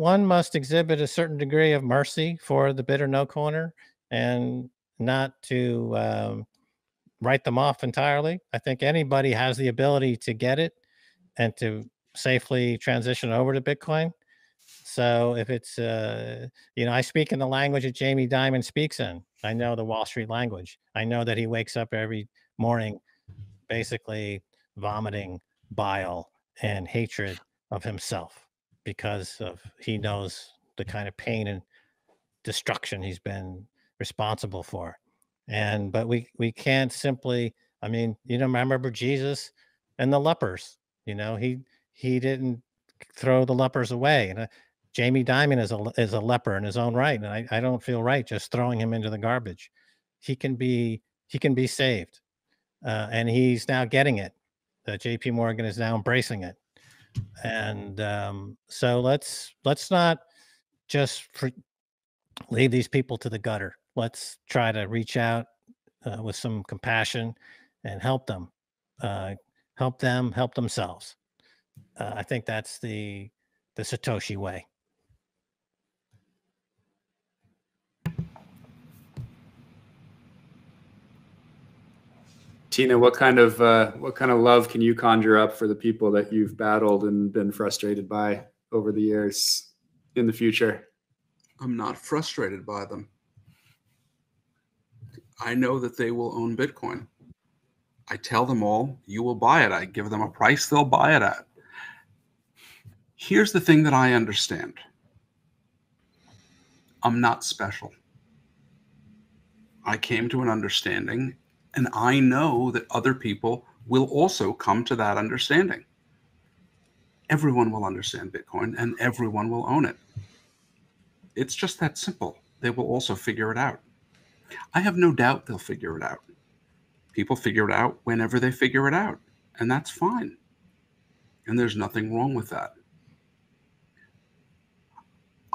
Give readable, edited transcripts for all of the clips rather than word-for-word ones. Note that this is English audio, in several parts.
one must exhibit a certain degree of mercy for the bidder no corner and not to write them off entirely. I think anybody has the ability to get it and to safely transition over to Bitcoin. So if it's, I speak in the language that Jamie Dimon speaks in. I know the Wall Street language. I know that he wakes up every morning basically vomiting bile and hatred of himself because he knows the kind of pain and destruction he's been responsible for. But we can't simply, I remember Jesus and the lepers, he didn't throw the lepers away. And Jamie Dimon is a leper in his own right. And I don't feel right just throwing him into the garbage. He can be saved. And he's now getting it. JP Morgan is now embracing it. And so let's not just leave these people to the gutter. Let's try to reach out with some compassion and help them, help themselves. I think that's the Satoshi way. Tina, what kind of love can you conjure up for the people that you've battled and been frustrated by over the years in the future? I'm not frustrated by them. I know that they will own Bitcoin. I tell them all, you will buy it. I give them a price they'll buy it at. Here's the thing that I understand. I'm not special. I came to an understanding, and I know that other people will also come to that understanding. Everyone will understand Bitcoin, and everyone will own it. It's just that simple. They will also figure it out. I have no doubt they'll figure it out. People figure it out whenever they figure it out, and that's fine. And there's nothing wrong with that.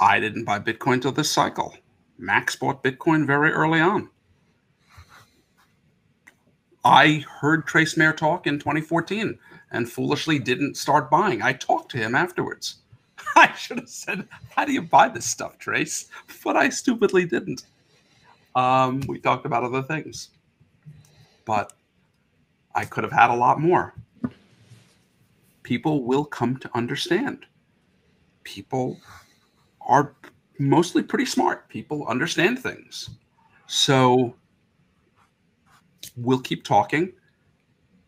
I didn't buy Bitcoin till this cycle. Max bought Bitcoin very early on. I heard Trace Mayer talk in 2014 and foolishly didn't start buying. I talked to him afterwards. I should have said, how do you buy this stuff, Trace? But I stupidly didn't. We talked about other things. But I could have had a lot more. People will come to understand. People are mostly pretty smart. People understand things. So we'll keep talking,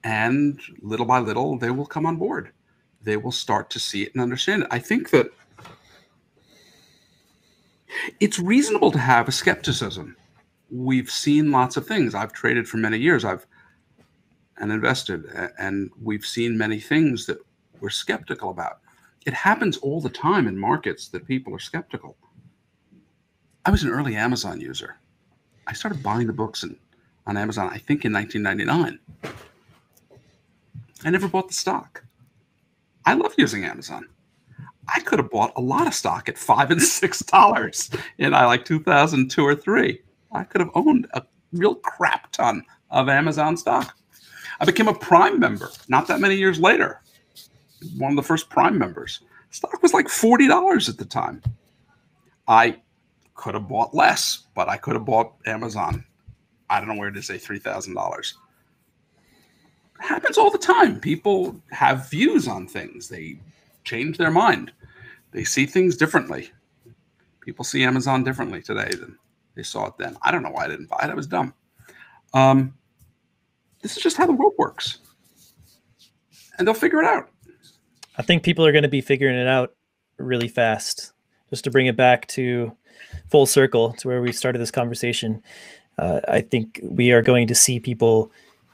and little by little, they will come on board. They will start to see it and understand it. I think that it's reasonable to have a skepticism. We've seen lots of things. I've traded for many years. I've invested, and we've seen many things that we're skeptical about. It happens all the time in markets that people are skeptical. I was an early Amazon user. I started buying the books on Amazon, I think in 1999. I never bought the stock. I love using Amazon. I could have bought a lot of stock at $5 and $6 in like 2002 or 3. I could have owned a real crap ton of Amazon stock. I became a Prime member not that many years later. One of the first Prime members. Stock was like $40 at the time. I could have bought less, but I could have bought Amazon. I don't know where to say $3,000. Happens all the time. People have views on things. They change their mind. They see things differently. People see Amazon differently today than they saw it then. I don't know why I didn't buy it. I was dumb. This is just how the world works. And they'll figure it out. I think people are going to be figuring it out really fast. Just to bring it back to full circle to where we started this conversation, I think we are going to see people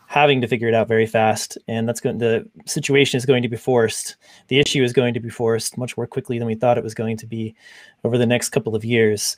having to figure it out very fast, and the situation is going to be forced. The issue is going to be forced much more quickly than we thought it was going to be over the next couple of years.